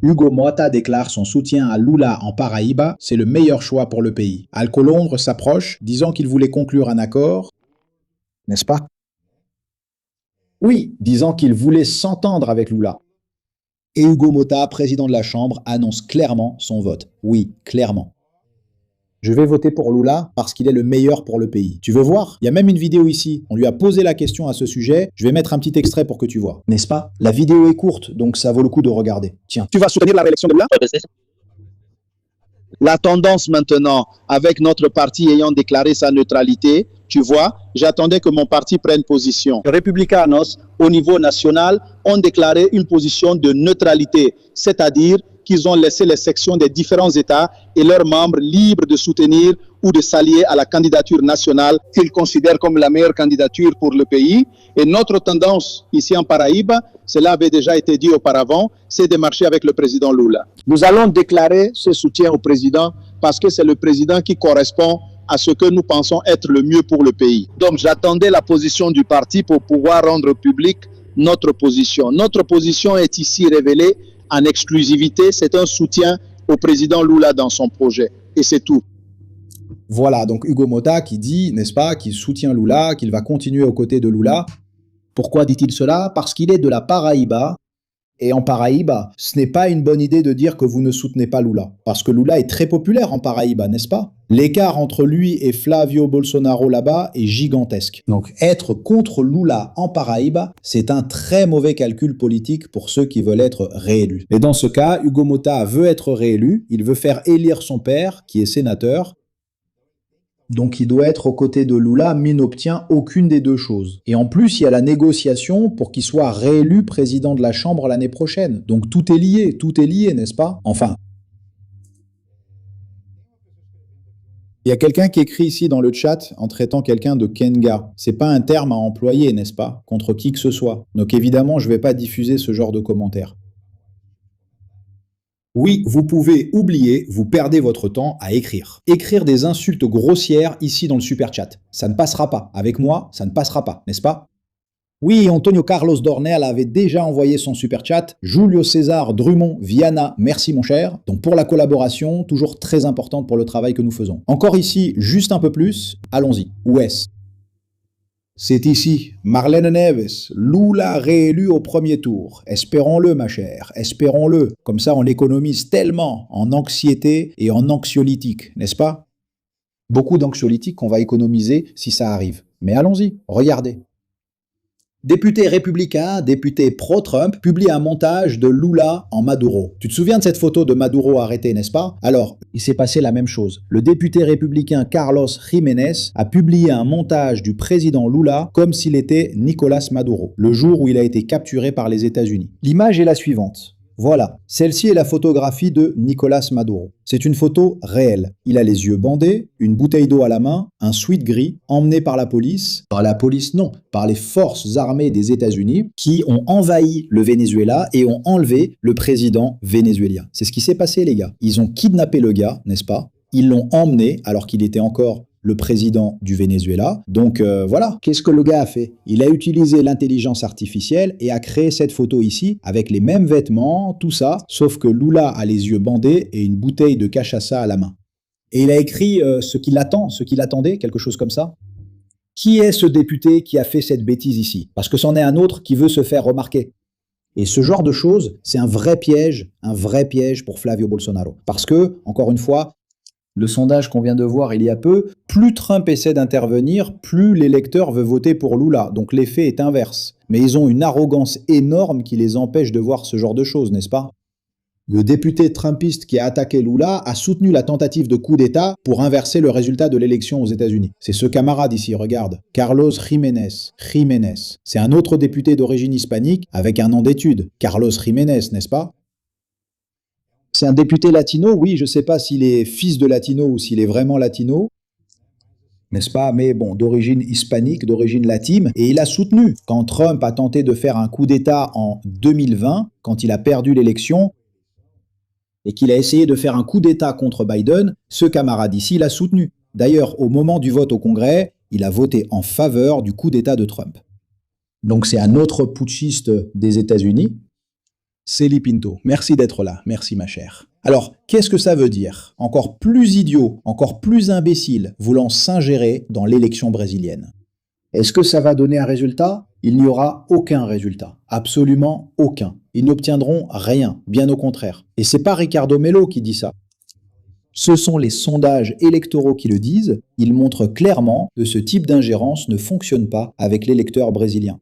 Hugo Mota déclare son soutien à Lula en Paraíba, c'est le meilleur choix pour le pays. Alcolondre s'approche, disant qu'il voulait conclure un accord, n'est-ce pas? Oui, disant qu'il voulait s'entendre avec Lula. Et Hugo Mota, président de la Chambre, annonce clairement son vote. Oui, clairement. Je vais voter pour Lula parce qu'il est le meilleur pour le pays. Tu veux voir? Il y a même une vidéo ici. On lui a posé la question à ce sujet. Je vais mettre un petit extrait pour que tu vois. N'est-ce pas? La vidéo est courte, donc ça vaut le coup de regarder. Tiens. Tu vas soutenir la réélection de Lula? La tendance maintenant, avec notre parti ayant déclaré sa neutralité, tu vois, j'attendais que mon parti prenne position. Les Republicanos, au niveau national, ont déclaré une position de neutralité, c'est-à-dire qu'ils ont laissé les sections des différents États et leurs membres libres de soutenir ou de s'allier à la candidature nationale qu'ils considèrent comme la meilleure candidature pour le pays. Et notre tendance ici en Paraïba, cela avait déjà été dit auparavant, c'est de marcher avec le président Lula. Nous allons déclarer ce soutien au président parce que c'est le président qui correspond à ce que nous pensons être le mieux pour le pays. Donc j'attendais la position du parti pour pouvoir rendre public notre position. Notre position est ici révélée en exclusivité, c'est un soutien au président Lula dans son projet. Et c'est tout. Voilà, donc Hugo Mota qui dit, n'est-ce pas, qu'il soutient Lula, qu'il va continuer aux côtés de Lula. Pourquoi dit-il cela? Parce qu'il est de la Paraíba. Et en Paraïba, ce n'est pas une bonne idée de dire que vous ne soutenez pas Lula. Parce que Lula est très populaire en Paraïba, n'est-ce pas? L'écart entre lui et Flavio Bolsonaro là-bas est gigantesque. Donc être contre Lula en Paraïba, c'est un très mauvais calcul politique pour ceux qui veulent être réélus. Et dans ce cas, Hugo Mota veut être réélu, il veut faire élire son père, qui est sénateur. Donc il doit être aux côtés de Lula, mais n'obtient aucune des deux choses. Et en plus, il y a la négociation pour qu'il soit réélu président de la Chambre l'année prochaine. Donc tout est lié, n'est-ce pas? Enfin. Il y a quelqu'un qui écrit ici dans le chat en traitant quelqu'un de Kenga. C'est pas un terme à employer, n'est-ce pas? Contre qui que ce soit. Donc évidemment, je vais pas diffuser ce genre de commentaires. Oui, vous pouvez oublier, vous perdez votre temps à écrire. Écrire des insultes grossières ici dans le super chat. Ça ne passera pas. Avec moi, ça ne passera pas, n'est-ce pas? Oui, Antonio Carlos Dornel avait déjà envoyé son super chat. Julio César Drummond Viana, merci mon cher. Donc pour la collaboration, toujours très importante pour le travail que nous faisons. Encore ici, juste un peu plus. Allons-y. Où est-ce? C'est ici, Marlène Neves, Lula réélu au premier tour. Espérons-le, ma chère, espérons-le. Comme ça, on économise tellement en anxiété et en anxiolytiques, n'est-ce pas? Beaucoup d'anxiolytiques qu'on va économiser si ça arrive. Mais allons-y, regardez. Député républicain, député pro-Trump, publie un montage de Lula en Maduro. Tu te souviens de cette photo de Maduro arrêté, n'est-ce pas? Alors, il s'est passé la même chose. Le député républicain Carlos Jiménez a publié un montage du président Lula comme s'il était Nicolás Maduro, le jour où il a été capturé par les États-Unis. L'image est la suivante. Voilà, celle-ci est la photographie de Nicolás Maduro. C'est une photo réelle. Il a les yeux bandés, une bouteille d'eau à la main, un sweat gris, emmené par la police. Par la police, non, par les forces armées des États-Unis qui ont envahi le Venezuela et ont enlevé le président vénézuélien. C'est ce qui s'est passé, les gars. Ils ont kidnappé le gars, n'est-ce pas? Ils l'ont emmené alors qu'il était encore le président du Venezuela. Donc voilà, qu'est-ce que le gars a fait? Il a utilisé l'intelligence artificielle et a créé cette photo ici, avec les mêmes vêtements, tout ça, sauf que Lula a les yeux bandés et une bouteille de cachaça à la main. Et il a écrit ce qu'il attend, ce qu'il attendait, quelque chose comme ça. Qui est ce député qui a fait cette bêtise ici? Parce que c'en est un autre qui veut se faire remarquer. Et ce genre de choses, c'est un vrai piège pour Flavio Bolsonaro. Parce que, encore une fois, le sondage qu'on vient de voir il y a peu, plus Trump essaie d'intervenir, plus l'électeur veut voter pour Lula. Donc l'effet est inverse. Mais ils ont une arrogance énorme qui les empêche de voir ce genre de choses, n'est-ce pas? Le député trumpiste qui a attaqué Lula a soutenu la tentative de coup d'État pour inverser le résultat de l'élection aux États-Unis. C'est ce camarade ici, regarde. Carlos Jiménez. C'est un autre député d'origine hispanique avec un an d'études. Carlos Jiménez, n'est-ce pas? C'est un député latino, oui, je ne sais pas s'il est fils de latino ou s'il est vraiment latino, n'est-ce pas? Mais bon, d'origine hispanique, d'origine latine, et il a soutenu. Quand Trump a tenté de faire un coup d'État en 2020, quand il a perdu l'élection, et qu'il a essayé de faire un coup d'État contre Biden, ce camarade ici l'a soutenu. D'ailleurs, au moment du vote au Congrès, il a voté en faveur du coup d'État de Trump. Donc c'est un autre putschiste des États-Unis. Célie Pinto, merci d'être là, merci ma chère. Alors, qu'est-ce que ça veut dire? Encore plus idiot, encore plus imbécile, voulant s'ingérer dans l'élection brésilienne. Est-ce que ça va donner un résultat? Il n'y aura aucun résultat, absolument aucun. Ils n'obtiendront rien, bien au contraire. Et c'est pas Ricardo Mello qui dit ça. Ce sont les sondages électoraux qui le disent. Ils montrent clairement que ce type d'ingérence ne fonctionne pas avec l'électeur brésilien.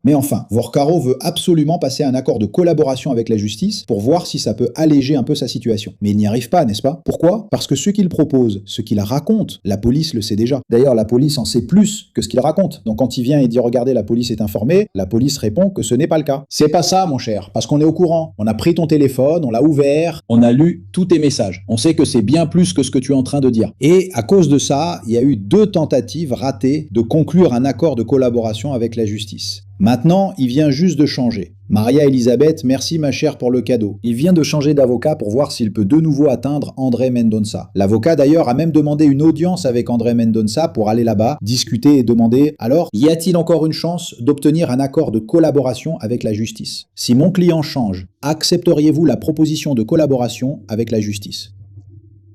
Mais enfin, Vorcaro veut absolument passer un accord de collaboration avec la justice pour voir si ça peut alléger un peu sa situation. Mais il n'y arrive pas, n'est-ce pas? Pourquoi? Parce que ce qu'il propose, ce qu'il raconte, la police le sait déjà. D'ailleurs, la police en sait plus que ce qu'il raconte. Donc quand il vient et dit « Regardez, la police est informée », la police répond que ce n'est pas le cas. C'est pas ça, mon cher, parce qu'on est au courant. On a pris ton téléphone, on l'a ouvert, on a lu tous tes messages. On sait que c'est bien plus que ce que tu es en train de dire. Et à cause de ça, il y a eu 2 tentatives ratées de conclure un accord de collaboration avec la justice. Maintenant, il vient juste de changer. Maria Elisabeth, merci ma chère pour le cadeau. Il vient de changer d'avocat pour voir s'il peut de nouveau atteindre André Mendonça. L'avocat d'ailleurs a même demandé une audience avec André Mendonça pour aller là-bas, discuter et demander « Alors, y a-t-il encore une chance d'obtenir un accord de collaboration avec la justice? Si mon client change, accepteriez-vous la proposition de collaboration avec la justice ?»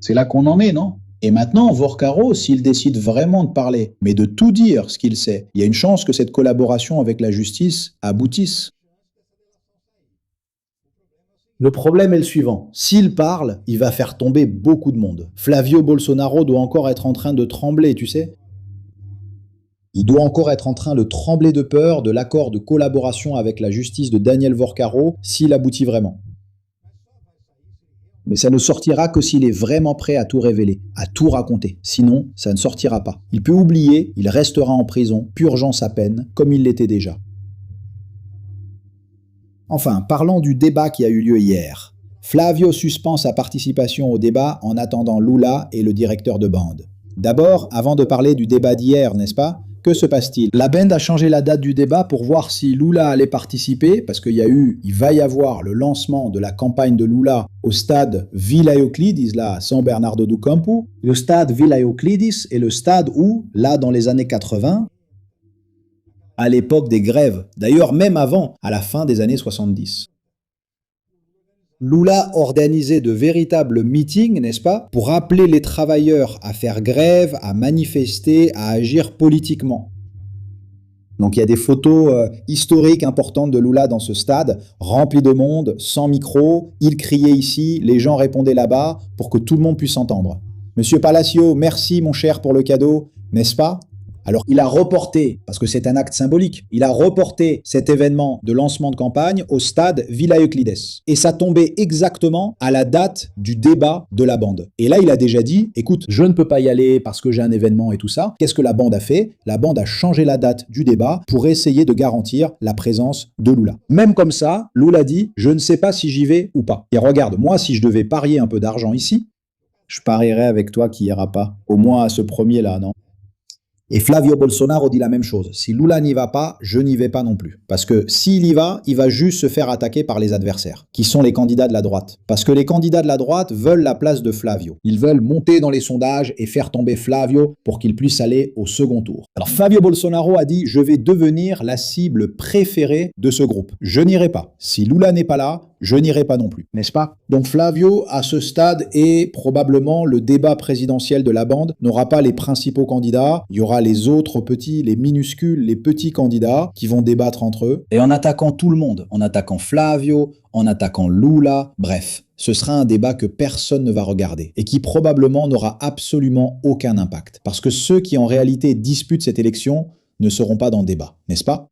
C'est là qu'on en est, non? Et maintenant, Vorcaro, s'il décide vraiment de parler, mais de tout dire ce qu'il sait, il y a une chance que cette collaboration avec la justice aboutisse. Le problème est le suivant. S'il parle, il va faire tomber beaucoup de monde. Flavio Bolsonaro doit encore être en train de trembler, tu sais. Il doit encore être en train de trembler de peur de l'accord de collaboration avec la justice de Daniel Vorcaro s'il aboutit vraiment. Mais ça ne sortira que s'il est vraiment prêt à tout révéler, à tout raconter. Sinon, ça ne sortira pas. Il peut oublier, il restera en prison, purgeant sa peine, comme il l'était déjà. Enfin, parlons du débat qui a eu lieu hier. Flavio suspend sa participation au débat en attendant Lula et le directeur de bande. D'abord, avant de parler du débat d'hier, n'est-ce pas? Que se passe-t-il? La bande a changé la date du débat pour voir si Lula allait participer, parce qu'il va y avoir le lancement de la campagne de Lula au stade Vila Euclides, là, à São Bernardo do Campo. Le stade Vila Euclides est le stade où, là, dans les années 80, à l'époque des grèves, d'ailleurs même avant, à la fin des années 70. Lula organisait de véritables meetings, n'est-ce pas, pour appeler les travailleurs à faire grève, à manifester, à agir politiquement. Donc il y a des photos historiques importantes de Lula dans ce stade, rempli de monde, sans micro, il criait ici, les gens répondaient là-bas, pour que tout le monde puisse entendre. Monsieur Palacio, merci mon cher pour le cadeau, n'est-ce pas? Alors, il a reporté, parce que c'est un acte symbolique, il a reporté cet événement de lancement de campagne au stade Vila Euclides. Et ça tombait exactement à la date du débat de la bande. Et là, il a déjà dit, écoute, je ne peux pas y aller parce que j'ai un événement et tout ça. Qu'est-ce que la bande a fait? La bande a changé la date du débat pour essayer de garantir la présence de Lula. Même comme ça, Lula dit, je ne sais pas si j'y vais ou pas. Et regarde, moi, si je devais parier un peu d'argent ici, je parierais avec toi qu'il n'y ira pas. Au moins à ce premier-là, non? Et Flavio Bolsonaro dit la même chose. Si Lula n'y va pas, je n'y vais pas non plus. Parce que s'il y va, il va juste se faire attaquer par les adversaires, qui sont les candidats de la droite. Parce que les candidats de la droite veulent la place de Flavio. Ils veulent monter dans les sondages et faire tomber Flavio pour qu'il puisse aller au second tour. Alors Flavio Bolsonaro a dit « Je vais devenir la cible préférée de ce groupe. Je n'irai pas. Si Lula n'est pas là, je n'irai pas non plus. » N'est-ce pas? Donc Flavio, à ce stade, et probablement le débat présidentiel de la bande, n'aura pas les principaux candidats. Il y aura les autres petits, les minuscules, les petits candidats qui vont débattre entre eux. Et en attaquant tout le monde, en attaquant Flavio, en attaquant Lula, bref, ce sera un débat que personne ne va regarder et qui probablement n'aura absolument aucun impact. Parce que ceux qui en réalité disputent cette élection ne seront pas dans le débat, n'est-ce pas?